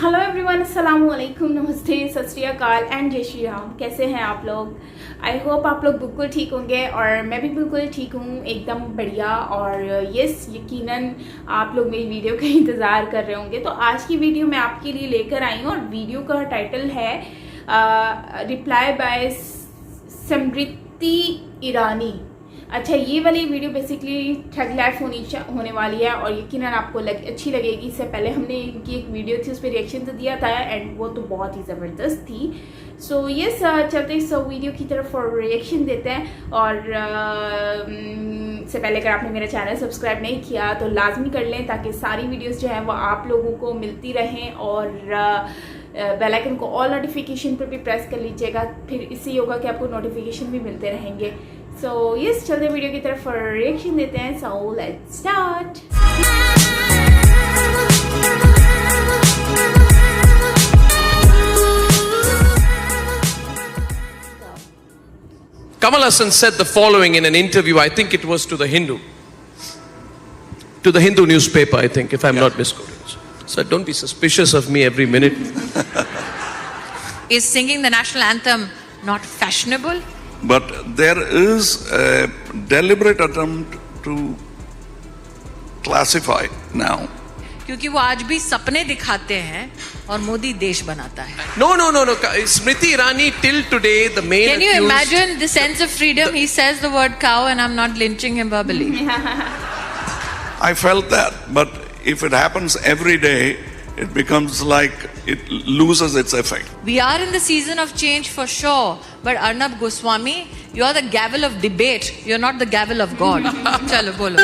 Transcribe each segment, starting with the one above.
Hello everyone, अस्सलाम वालेकुम, नमस्ते, सत श्री अकाल एंड जय श्री राम। कैसे हैं आप लोग? आई होप आप लोग बिल्कुल ठीक होंगे और मैं भी बिल्कुल ठीक हूँ, एकदम बढ़िया। और यस, यकीनन आप लोग मेरी वीडियो का इंतज़ार कर रहे होंगे। तो आज की वीडियो मैं आपके लिए लेकर आई हूँ और वीडियो का टाइटल है रिप्लाई बाय स्मृति ईरानी। अच्छा, ये वाली वीडियो बेसिकली ठग लाइफ होने वाली है और यकीनन आपको अच्छी लगेगी। इससे पहले हमने इनकी एक वीडियो थी, उस पर रिएक्शन तो दिया था एंड वो तो बहुत ही ज़बरदस्त थी। सो यस, चलते इस वीडियो की तरफ और रिएक्शन देते हैं। और से पहले अगर आपने मेरा चैनल सब्सक्राइब नहीं किया तो लाजमी कर लें, ताकि सारी वीडियोज़ जो हैं वो आप लोगों को मिलती रहें। और बेल आइकन को ऑल नोटिफिकेशन पर भी प्रेस कर लीजिएगा, फिर इससे होगा कि आपको नोटिफिकेशन भी मिलते रहेंगे। सो यस, चलते वीडियो की तरफ रिएक्शन देते हैं। So let's start. Kamal Hassan said the following in an interview. I think it was to the Hindu newspaper, I think, if I'm not misquoted. So don't be suspicious of me every minute. Is singing the national anthem not fashionable? But there is a deliberate attempt to classify now. क्योंकि वो आज भी सपने दिखाते हैं और मोदी देश बनाता है। No. Smriti Irani till today, the main Can you accused, imagine the sense of freedom? He says the word cow and I'm not lynching him verbally. I felt that, but if it happens every day, it becomes like it loses its effect. We are in the season of change for sure, but Arnab Goswami, you're the gavel of debate. You're not the gavel of God. Chalo, bolo.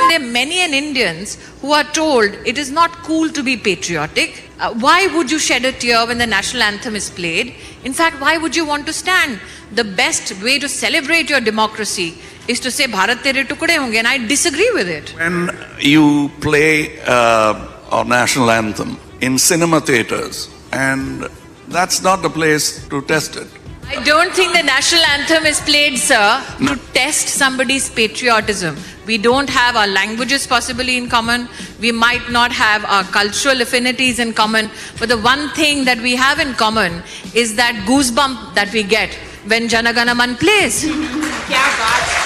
There are many Indians who are told it is not cool to be patriotic. Why would you shed a tear when the national anthem is played? In fact, why would you want to stand? The best way to celebrate your democracy is to say Bharat tere tukde honge, and I disagree with it. When you play our national anthem in cinema theaters, and that's not the place to test it. I don't think the national anthem is played, sir, to test somebody's patriotism. We don't have our languages possibly in common. We might not have our cultural affinities in common. But the one thing that we have in common is that goosebump that we get when Jana Gana Man plays. क्या बात।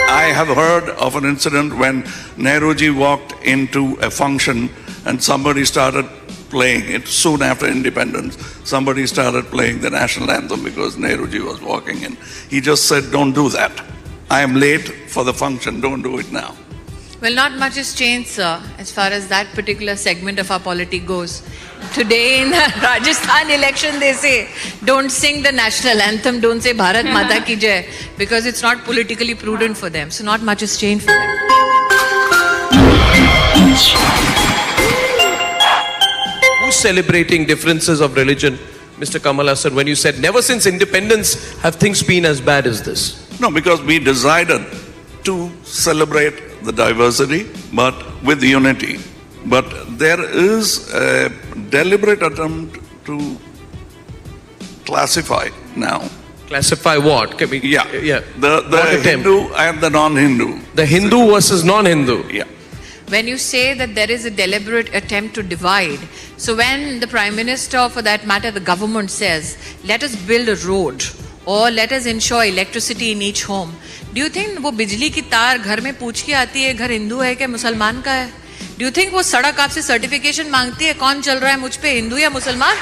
I have heard of an incident when Nehruji walked into a function and somebody started playing it soon after independence. Somebody started playing the national anthem because Nehruji was walking in. He just said, "Don't do that. I am late for the function. Don't do it now." Well, not much has changed, sir, as far as that particular segment of our polity goes. Today in the Rajasthan election, they say, don't sing the national anthem, don't say Bharat Mata Ki Jai, because it's not politically prudent for them. So not much has changed for them. who's celebrating differences of religion, Mr. Kamal Hassan, when you said never since independence have things been as bad as this? No, because we decided to celebrate the diversity, but with unity. But there is a deliberate attempt to classify now. Classify what? Can we, yeah. The What attempt? Hindu and the non-Hindu. The Hindu versus non-Hindu. Yeah. When you say that there is a deliberate attempt to divide, so when the Prime Minister, or for that matter the government, says, let us build a road or let us ensure electricity in each home, do you think वो बिजली की तार घर में पूछ के आती है घर हिंदू है क्या मुसलमान का है? Do you think वो सड़क आपसे सर्टिफिकेशन मांगती है कौन चल रहा है मुझ पे, हिंदू या मुसलमान?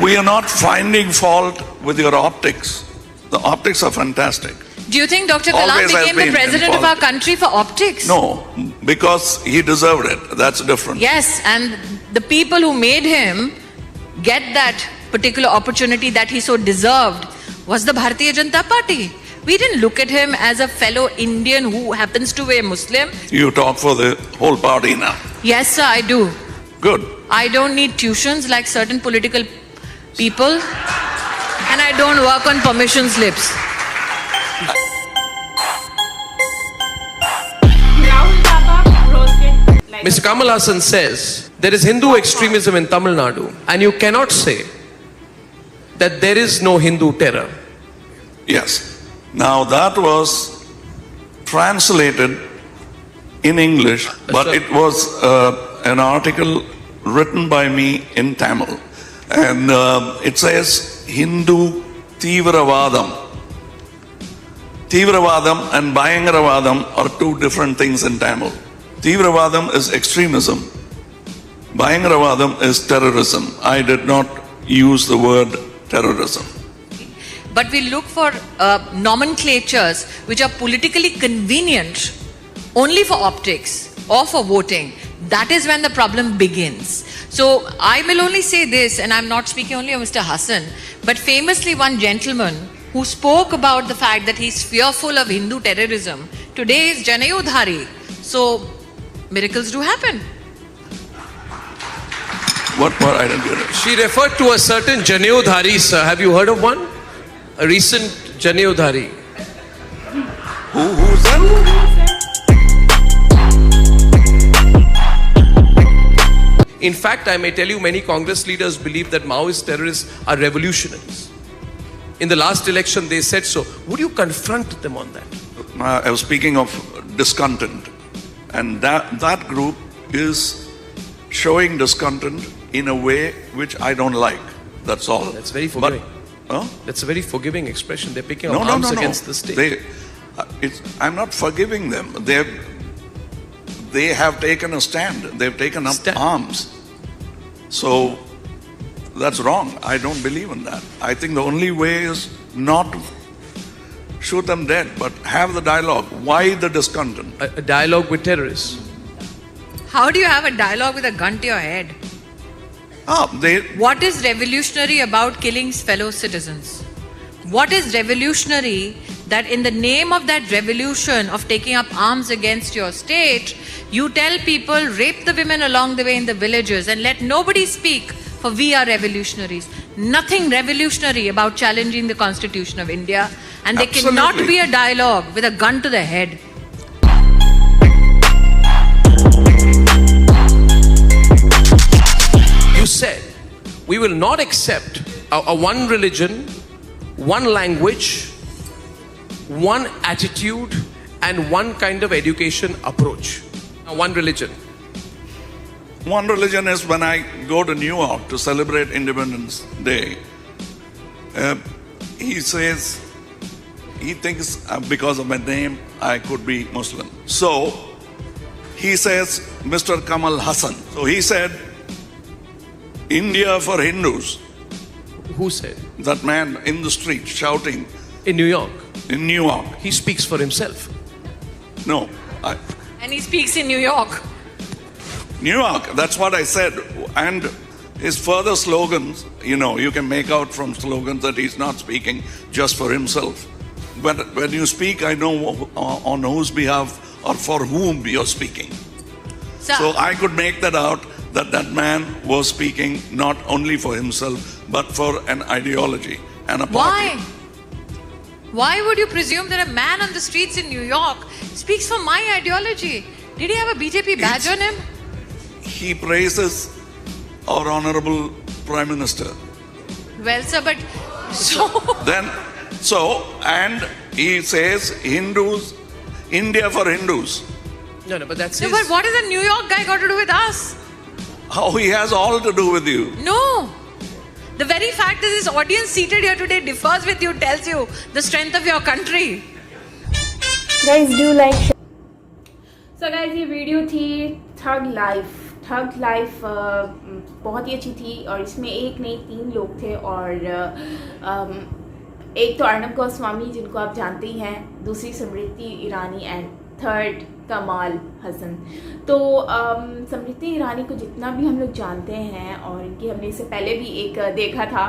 We are not finding fault with your optics. The optics are fantastic. Do you think Dr. Kalam Always has became the been president of our country for optics? No, because he deserved it. That's different. Yes, and the people who made him get that particular opportunity that he so deserved was the Bharatiya Janata Party. We didn't look at him as a fellow Indian who happens to be a Muslim. You talk for the whole party now. Yes, sir, I do. Good. I don't need tuitions like certain political people, and I don't work on permission slips. Rahul Baba roasted like Mr. Kamal Hassan says there is Hindu extremism in Tamil Nadu, and you cannot say that there is no Hindu terror. Yes. Now that was translated in English, but right. it was an article written by me in Tamil. And it says Hindu Tivravadam. Tivravadam and Bayangaravadam are two different things in Tamil. Tivravadam is extremism. Bayangaravadam is terrorism. I did not use the word terrorism. But we look for nomenclatures which are politically convenient only for optics or for voting. That is when the problem begins. So I will only say this, and I'm not speaking only of Mr. Hassan, but famously one gentleman who spoke about the fact that he's fearful of Hindu terrorism today is Janayodhari. So miracles do happen. What? I don't get it. She referred to a certain Janayodhari, sir. Have you heard of one? A recent Janayodhari. Who's that? In fact, I may tell you, many Congress leaders believe that Maoist terrorists are revolutionaries. In the last election, they said so. Would you confront them on that? I was speaking of discontent, and that group is showing discontent in a way which I don't like. That's all. That's very forgiving. Huh? That's a very forgiving expression. They're picking up arms against the state. I'm not forgiving them. They have taken a stand. They've taken up arms. So that's wrong. I don't believe in that. I think the only way is not to shoot them dead, but have the dialogue. Why the discontent? A dialogue with terrorists. How do you have a dialogue with a gun to your head? What is revolutionary about killing fellow citizens? What is revolutionary that in the name of that revolution of taking up arms against your state, you tell people rape the women along the way in the villages and let nobody speak, for we are revolutionaries. Nothing revolutionary about challenging the Constitution of India, and there cannot be a dialogue with a gun to the head. You said we will not accept a one religion, one language, one attitude, and one kind of education approach. One religion. One religion is when I go to New York to celebrate Independence Day. He says, he thinks because of my name, I could be Muslim. So, he says, Mr. Kamal Hassan. So he said, India for Hindus. Who said? That man in the street shouting. In New York. In New York. He speaks for himself. No. And he speaks in New York. New York, that's what I said. And his further slogans, you can make out from slogans that he's not speaking just for himself. But when you speak, I know on whose behalf or for whom you're speaking. So I could make that out, that man was speaking not only for himself, but for an ideology and a party. Why? Why would you presume that a man on the streets in New York speaks for my ideology? Did he have a BJP badge on him? He praises our honorable Prime Minister. Well, sir, but and he says Hindus, India for Hindus. No, but that's but what has a New York guy got to do with us? How he has all to do with you. No. The very fact that this audience seated here today differs with you tells you the strength of your country. Guys, do like. So guys, ये video थी थग life बहुत ही अच्छी थी, और इसमें एक नहीं 3 लोग थे, और एक तो अर्नब गोस्वामी जिनको आप जानते ही हैं, दूसरी स्मृति ईरानी, एंड थर्ड कमाल हसन। तो स्मृति ईरानी को जितना भी हम लोग जानते हैं, और इनकी हमने इससे पहले भी एक देखा था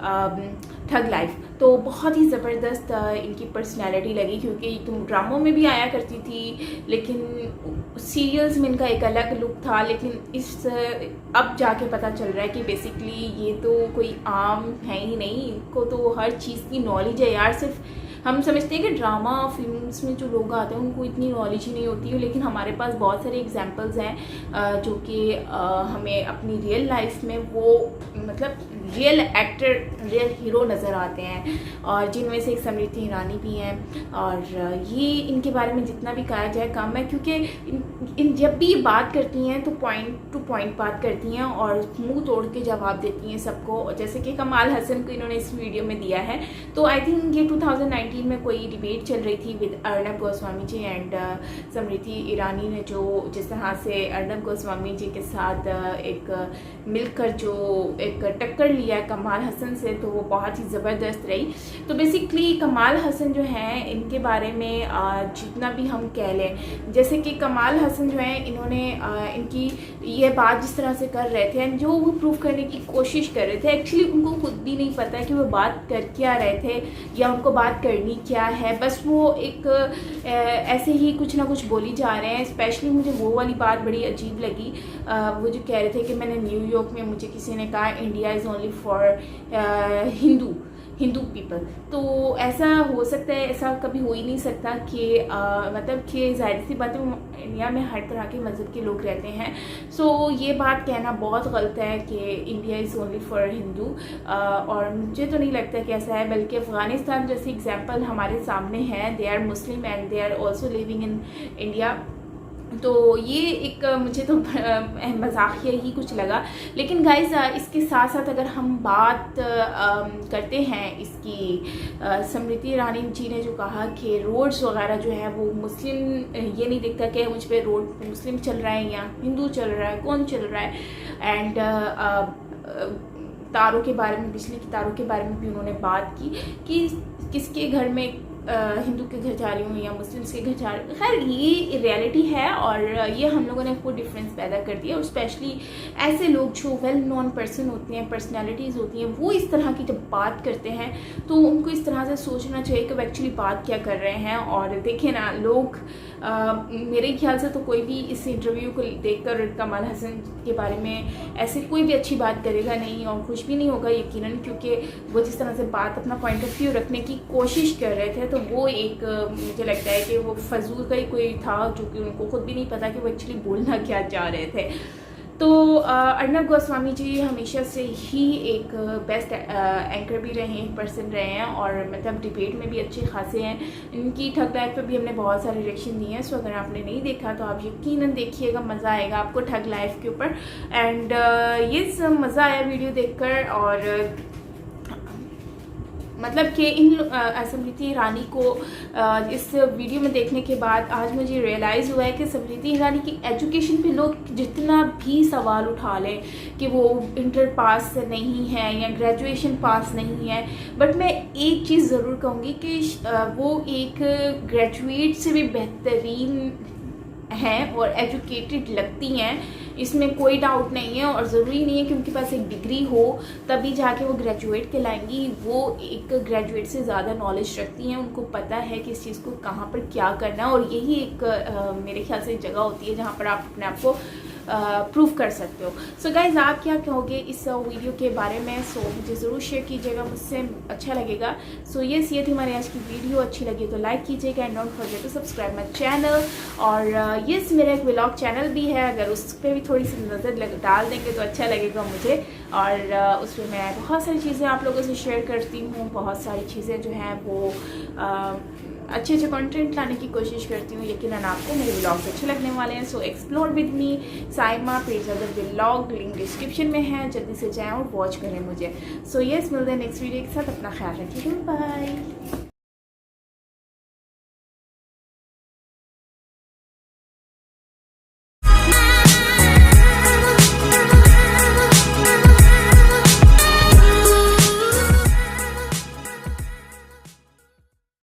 ठग लाइफ। तो बहुत ही ज़बरदस्त इनकी पर्सनैलिटी लगी, क्योंकि तुम ड्रामों में भी आया करती थी लेकिन सीरियल्स में इनका एक अलग लुक था। लेकिन इस अब जाके पता चल रहा है कि बेसिकली ये तो कोई आम है ही नहीं, इनको तो हर चीज़ की नॉलेज है यार। सिर्फ हम समझते हैं कि ड्रामा फिल्म्स में जो लोग आते हैं उनको इतनी नॉलेज ही नहीं होती है, लेकिन हमारे पास बहुत सारे एग्जांपल्स हैं जो कि हमें अपनी रियल लाइफ में वो मतलब रियल एक्टर, रियल हीरो नज़र आते हैं, और जिनमें से एक समृति ईरानी भी हैं। और ये इनके बारे में जितना भी कहा जाए कम है, क्योंकि इन जब भी ये बात करती हैं तो पॉइंट टू पॉइंट बात करती हैं और मुंह तोड़ के जवाब देती हैं सबको, जैसे कि कमाल हसन को इन्होंने इस वीडियो में दिया है। तो आई थिंक ये 2019 में कोई डिबेट चल रही थी विद अर्नब गोस्वामी जी एंड समृति ईरानी ने जो जिस तरह से अर्नब गोस्वामी जी के साथ एक मिलकर जो एक टक्कर लिया है कमाल हसन से, तो वो बहुत ही ज़बरदस्त रही। तो बेसिकली कमाल हसन जो हैं इनके बारे में जितना भी हम कह लें, जैसे कि कमाल हसन जो हैं इन्होंने इनकी ये बात जिस तरह से कर रहे थे एंड जो वो प्रूव करने की कोशिश कर रहे थे, एक्चुअली उनको खुद भी नहीं पता कि वो बात कर क्या रहे थे या उनको बात करनी क्या है। बस वो एक ऐसे ही कुछ ना कुछ बोली जा रहे हैं। स्पेशली मुझे वो वाली बात बड़ी अजीब लगी, वो जो कह रहे थे कि मैंने न्यूयॉर्क में मुझे किसी ने कहा India is only for Hindu people. तो ऐसा हो सकता है, ऐसा कभी हो ही नहीं सकता कि मतलब कि जाहिर सी बात है इंडिया में हर तरह के मज़हब के लोग रहते हैं। सो ये बात कहना बहुत गलत है कि India is only for Hindu, और मुझे तो नहीं लगता कि ऐसा है, बल्कि अफ़गानिस्तान जैसी एग्जांपल हमारे सामने है। They are Muslim and they are also living in India. तो ये एक मुझे तो मजाकिया ही कुछ लगा। लेकिन गाइस इसके साथ साथ अगर हम बात करते हैं इसकी, समृति ईरानी जी ने जो कहा कि रोड्स वगैरह जो है वो मुस्लिम, ये नहीं दिखता कि मुझ पे रोड पे मुस्लिम चल रहा है या हिंदू चल रहा है, कौन चल रहा है। एंड तारों के बारे में, बिजली की तारों के बारे में भी उन्होंने बात की कि किसके घर में हिंदू के घर जा रही हूँ या मुस्लिम्स के घर जा रही हूँ। खैर ये रियलिटी है और ये हम लोगों ने कोई डिफरेंस पैदा कर दिया। और स्पेशली ऐसे लोग जो वेल नोन पर्सन होते हैं, पर्सनालिटीज़ होती हैं, वो इस तरह की जब बात करते हैं तो उनको इस तरह से सोचना चाहिए कि वो एक्चुअली बात क्या कर रहे हैं। और देखिए ना, लोग मेरे ख्याल से तो कोई भी इस इंटरव्यू को देखकर कमाल हसन के बारे में ऐसे कोई भी अच्छी बात करेगा नहीं और खुश भी नहीं होगा यकीनन, क्योंकि वो जिस तरह से बात अपना पॉइंट ऑफ व्यू रखने की कोशिश कर रहे थे, तो वो एक मुझे लगता है कि वो फजूल का ही कोई था, जो कि उनको खुद भी नहीं पता कि वो एक्चुअली बोलना क्या चाह रहे थे। तो अर्नब गोस्वामी जी हमेशा से ही एक बेस्ट एंकर भी रहे हैं, पर्सन रहे हैं, और मतलब डिबेट में भी अच्छे खासे हैं। इनकी ठग लाइफ पे भी हमने बहुत सारे रिएक्शन दिए हैं, सो अगर आपने नहीं देखा तो आप यकीनन देखिएगा, मज़ा आएगा आपको ठग लाइफ के ऊपर। एंड ये सब मज़ा आया वीडियो देखकर। और मतलब कि इन समृति ईरानी को इस वीडियो में देखने के बाद आज मुझे रियलाइज़ हुआ है कि समृति ईरानी की एजुकेशन पे लोग जितना भी सवाल उठा लें कि वो इंटर पास नहीं है या ग्रेजुएशन पास नहीं है, बट मैं एक चीज़ ज़रूर कहूँगी कि वो एक ग्रेजुएट से भी बेहतरीन हैं और एजुकेटेड लगती हैं, इसमें कोई डाउट नहीं है। और ज़रूरी नहीं है कि उनके पास एक डिग्री हो तभी जाके वो ग्रेजुएट कहलाएंगी। वो एक ग्रेजुएट से ज़्यादा नॉलेज रखती हैं, उनको पता है कि इस चीज़ को कहाँ पर क्या करना है, और यही एक मेरे ख्याल से जगह होती है जहाँ पर आप अपने आप को प्रूव कर सकते हो। सो गाइज, आप क्या कहोगे इस वीडियो के बारे में? सो मुझे ज़रूर शेयर कीजिएगा, मुझसे अच्छा लगेगा। सो यस, ये थी हमारी आज की वीडियो। अच्छी लगी तो लाइक कीजिएगा and don't forget to subscribe my channel. और यस, मेरा एक व्लॉग चैनल भी है, अगर उस पर भी थोड़ी सी नज़र डाल देंगे तो अच्छा लगेगा मुझे। और उस पर मैं बहुत सारी चीज़ें आप लोगों से शेयर करती हूँ, बहुत सारी चीज़ें जो हैं वो अच्छे अच्छे कंटेंट लाने की कोशिश करती हूँ। यकीनन आपको मेरे व्लॉग्स अच्छे लगने वाले हैं। सो explore with me Saima page other vlog, link description में है, जल्दी से जाएं और वॉच करें मुझे। सो यस, मिलते हैं नेक्स्ट वीडियो के साथ। अपना ख्याल रखिएगा, बाय।